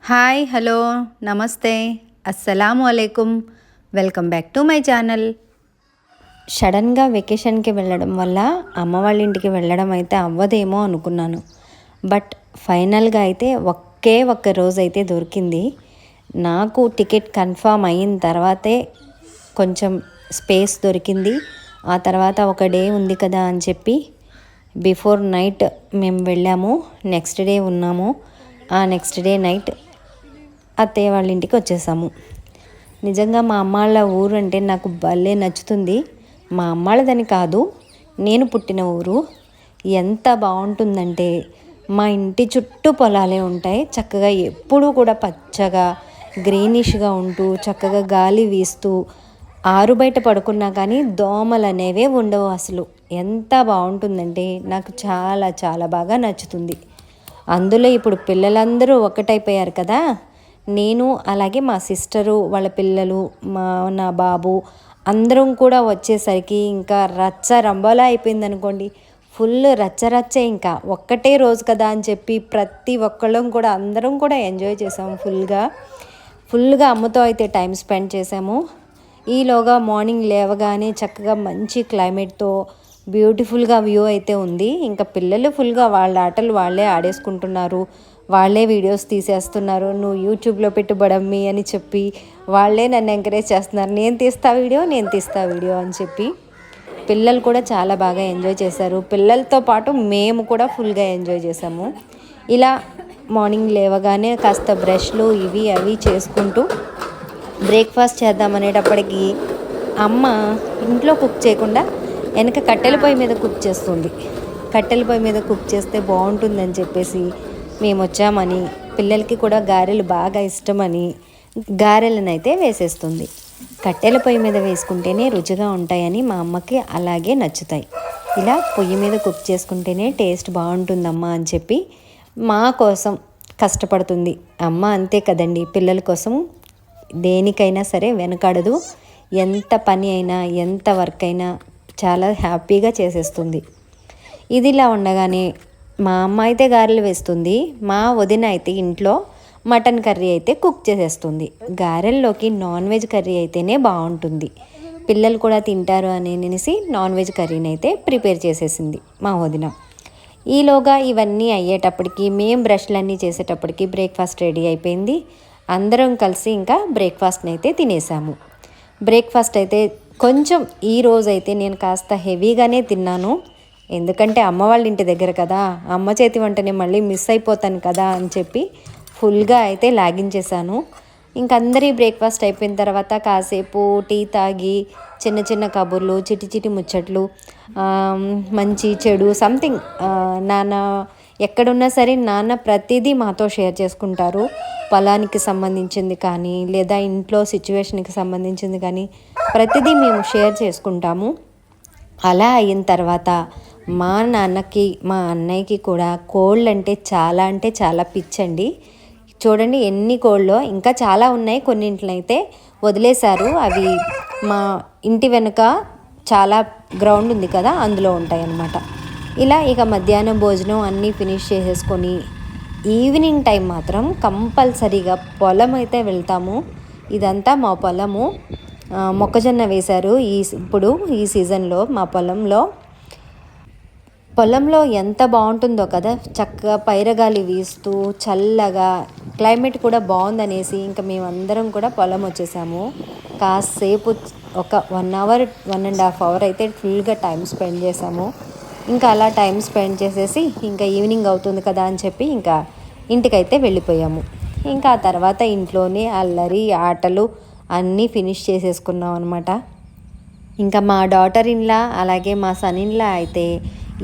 Hi hello నమస్తే అస్సలాము అలైకుం. Welcome back to my channel. సడన్గా వెకేషన్కి వెళ్ళడం వల్ల అమ్మ వాళ్ళ ఇంటికి వెళ్ళడం అయితే అవ్వదేమో అనుకున్నాను. బట్ ఫైనల్గా అయితే ఒక్క రోజు అయితే దొరికింది. నాకు టికెట్ కన్ఫామ్ అయిన తర్వాతే కొంచెం స్పేస్ దొరికింది. ఆ తర్వాత ఒక డే ఉంది కదా అని చెప్పి బిఫోర్ నైట్ మేము వెళ్ళాము. నెక్స్ట్ డే ఉన్నాము. ఆ నెక్స్ట్ డే నైట్ అత్తయ్య వాళ్ళ ఇంటికి వచ్చేసాము. నిజంగా మా అమ్మ వాళ్ళ ఊరు అంటే నాకు భలే నచ్చుతుంది. మా అమ్మ వాళ్ళదని కాదు, నేను పుట్టిన ఊరు. ఎంత బాగుంటుందంటే మా ఇంటి చుట్టూ పొలాలే ఉంటాయి. చక్కగా ఎప్పుడూ కూడా పచ్చగా గ్రీనిష్గా ఉంటూ చక్కగా గాలి వీస్తూ ఆరు బయట పడుకున్నా కానీ దోమలు అనేవే ఉండవు. అసలు ఎంత బాగుంటుందంటే నాకు చాలా చాలా బాగా నచ్చుతుంది. అందులో ఇప్పుడు పిల్లలందరూ ఒక్కటైపోయారు కదా. నేను అలాగే మా సిస్టరు వాళ్ళ పిల్లలు నా బాబు అందరం కూడా వచ్చేసరికి ఇంకా రచ్చ రంబోలా అయిపోయింది అనుకోండి. ఫుల్ రచ్చ ఇంకా ఒక్కటే రోజు కదా అని చెప్పి ప్రతి ఒక్కళ్ళం కూడా అందరం కూడా ఎంజాయ్ చేసాము. ఫుల్గా అమ్మతో అయితే టైం స్పెండ్ చేసాము. ఈలోగా మార్నింగ్ లేవగానే చక్కగా మంచి క్లైమేట్తో బ్యూటిఫుల్గా వ్యూ అయితే ఉంది. ఇంకా పిల్లలు ఫుల్గా వాళ్ళ ఆటలు వాళ్ళే ఆడేసుకుంటున్నారు. వాళ్ళే వీడియోస్ తీసేస్తున్నారు. నువ్వు యూట్యూబ్లో పెట్టుబడమ్మి అని చెప్పి వాళ్ళే నన్ను ఎంకరేజ్ చేస్తున్నారు. నేను తీస్తా వీడియో అని చెప్పి పిల్లలు కూడా చాలా బాగా ఎంజాయ్ చేశారు. పిల్లలతో పాటు మేము కూడా ఫుల్గా ఎంజాయ్ చేసాము. ఇలా మార్నింగ్ లేవగానే కాస్త బ్రష్లు ఇవి అవి చేసుకుంటూ బ్రేక్ఫాస్ట్ చేద్దామనేటప్పటికి అమ్మ ఇంట్లో కుక్ చేయకుండా వెనక కట్టెల పొయ్యి మీద కుక్ చేస్తుంది. కట్టెల పొయ్యి మీద కుక్ చేస్తే బాగుంటుందని చెప్పేసి మేము వచ్చామని, పిల్లలకి కూడా గారెలు బాగా ఇష్టమని గారెలనైతే వేసేస్తుంది. కట్టెల పొయ్యి మీద వేసుకుంటేనే రుచిగా ఉంటాయని మా అమ్మకి అలాగే నచ్చుతాయి. ఇలా పొయ్యి మీద కుక్ చేసుకుంటేనే టేస్ట్ బాగుంటుందమ్మా అని చెప్పి మా కోసం కష్టపడుతుంది అమ్మ. అంతే కదండి, పిల్లల కోసం దేనికైనా సరే వెనకాడదు. ఎంత పని అయినా ఎంత వర్క్ అయినా చాలా హ్యాపీగా చేసేస్తుంది. ఇదిలా ఉండగానే మా అమ్మ అయితే గారెలు వేస్తుంది. మా వదిన అయితే ఇంట్లో మటన్ కర్రీ అయితే కుక్ చేసేస్తుంది. గారెల్లోకి నాన్ వెజ్ కర్రీ అయితేనే బాగుంటుంది, పిల్లలు కూడా తింటారు అనేసి నాన్ వెజ్ కర్రీని అయితే ప్రిపేర్ చేసేసింది మా వదిన. ఈలోగా ఇవన్నీ అయ్యేటప్పటికి మేము బ్రష్లన్నీ చేసేటప్పటికి బ్రేక్ఫాస్ట్ రెడీ అయిపోయింది. అందరం కలిసి ఇంకా బ్రేక్ఫాస్ట్ని అయితే తినేసాము. బ్రేక్ఫాస్ట్ అయితే కొంచెం ఈరోజైతే నేను కాస్త హెవీగానే తిన్నాను. ఎందుకంటే అమ్మ వాళ్ళ ఇంటి దగ్గర కదా, అమ్మ చేతి వంటని మళ్ళీ మిస్ అయిపోతాను కదా అని చెప్పి ఫుల్గా అయితే లాగించేశాను. ఇంకందరి బ్రేక్ఫాస్ట్ అయిపోయిన తర్వాత కాసేపు టీ తాగి చిన్న చిన్న కబుర్లు చిటి ముచ్చట్లు, మంచి చెడు సంథింగ్, నాన్న ఎక్కడున్నా సరే నాన్న ప్రతిదీ మాతో షేర్ చేసుకుంటారు. పొలానికి సంబంధించింది కానీ లేదా ఇంట్లో సిచ్యువేషన్కి సంబంధించింది కానీ ప్రతిదీ మేము షేర్ చేసుకుంటాము. అలా అయిన తర్వాత మా నాన్నకి మా అన్నయ్యకి కూడా కోళ్ళు అంటే చాలా పిచ్చండి. చూడండి ఎన్ని కోళ్ళో, ఇంకా చాలా ఉన్నాయి. కొన్నింటినైతే వదిలేశారు. అవి మా ఇంటి వెనుక చాలా గ్రౌండ్ ఉంది కదా, అందులో ఉంటాయి అన్నమాట. ఇలా ఇక మధ్యాహ్నం భోజనం అన్నీ ఫినిష్ చేసేసుకొని ఈవినింగ్ టైం మాత్రం కంపల్సరీగా పొలం అయితే వెళ్తాము. ఇదంతా మా పొలము. మొక్కజొన్న వేశారు ఇప్పుడు ఈ సీజన్లో. మా పొలంలో ఎంత బాగుంటుందో కదా, చక్కగా పైరగాలి వీస్తూ చల్లగా క్లైమేట్ కూడా బాగుందనేసి ఇంకా మేమందరం కూడా పొలం వచ్చేసాము. కాసేపు ఒక 1 అవర్ 1.5 అవర్ అయితే ఫుల్గా టైం స్పెండ్ చేసాము. ఇంకా అలా టైం స్పెండ్ చేసేసి ఇంకా ఈవినింగ్ అవుతుంది కదా అని చెప్పి ఇంకా ఇంటికైతే వెళ్ళిపోయాము. ఇంకా ఆ తర్వాత ఇంట్లోనే అల్లరి ఆటలు అన్నీ ఫినిష్ చేసేసుకున్నాం అనమాట. ఇంకా మా డాటర్ ఇన్లా అలాగే మా సన్ ఇన్లా అయితే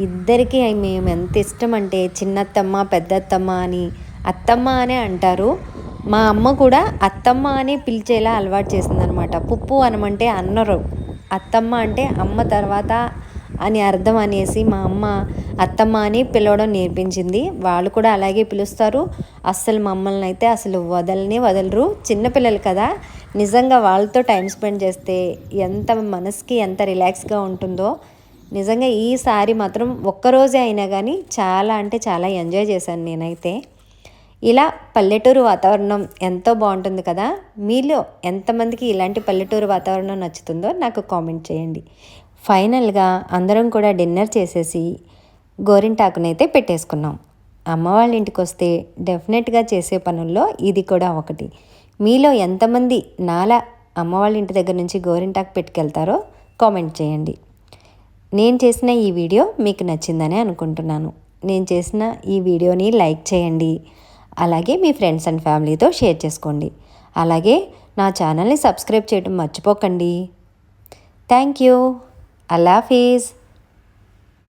ఇద్దరికి మేము ఎంత ఇష్టం అంటే చిన్నత్తమ్మ పెద్దత్తమ్మ అని, అత్తమ్మ అనే అంటారు. మా అమ్మ కూడా అత్తమ్మ అని పిలిచేలా అలవాటు చేసిందనమాట. పుప్పు అనమంటే అన్నరు, అత్తమ్మ అంటే అమ్మ తర్వాత అని అర్థం అనేసి మా అమ్మ అత్తమ్మ అని పిలవడం నేర్పించింది. వాళ్ళు కూడా అలాగే పిలుస్తారు. అస్సలు మమ్మల్ని అయితే అసలు వదలరు. చిన్నపిల్లలు కదా, నిజంగా వాళ్ళతో టైం స్పెండ్ చేస్తే ఎంత మనసుకి ఎంత రిలాక్స్గా ఉంటుందో. నిజంగా ఈసారి మాత్రం ఒక్కరోజే అయినా కానీ చాలా అంటే చాలా ఎంజాయ్ చేశాను నేనైతే. ఇలా పల్లెటూరు వాతావరణం ఎంతో బాగుంటుంది కదా. మీలో ఎంతమందికి ఇలాంటి పల్లెటూరు వాతావరణం నచ్చుతుందో నాకు కామెంట్ చేయండి. ఫైనల్గా అందరం కూడా డిన్నర్ చేసేసి గోరింటాకునైతే పెట్టేసుకున్నాం. అమ్మ వాళ్ళ ఇంటికి వస్తే డెఫినెట్గా చేసే పనుల్లో ఇది కూడా ఒకటి. మీలో ఎంతమంది నాలా అమ్మ వాళ్ళ ఇంటి దగ్గర నుంచి గోరింటాకు పెట్టుకెళ్తారో కామెంట్ చేయండి. నేను చేసిన ఈ వీడియో మీకు నచ్చిందని అనుకుంటున్నాను. నేను చేసిన ఈ వీడియోని లైక్ చేయండి. అలాగే మీ ఫ్రెండ్స్ అండ్ ఫ్యామిలీతో షేర్ చేసుకోండి. అలాగే నా ఛానల్ని సబ్స్క్రైబ్ చేయడం మర్చిపోకండి. Thank you. అల్లా హాఫీజ్.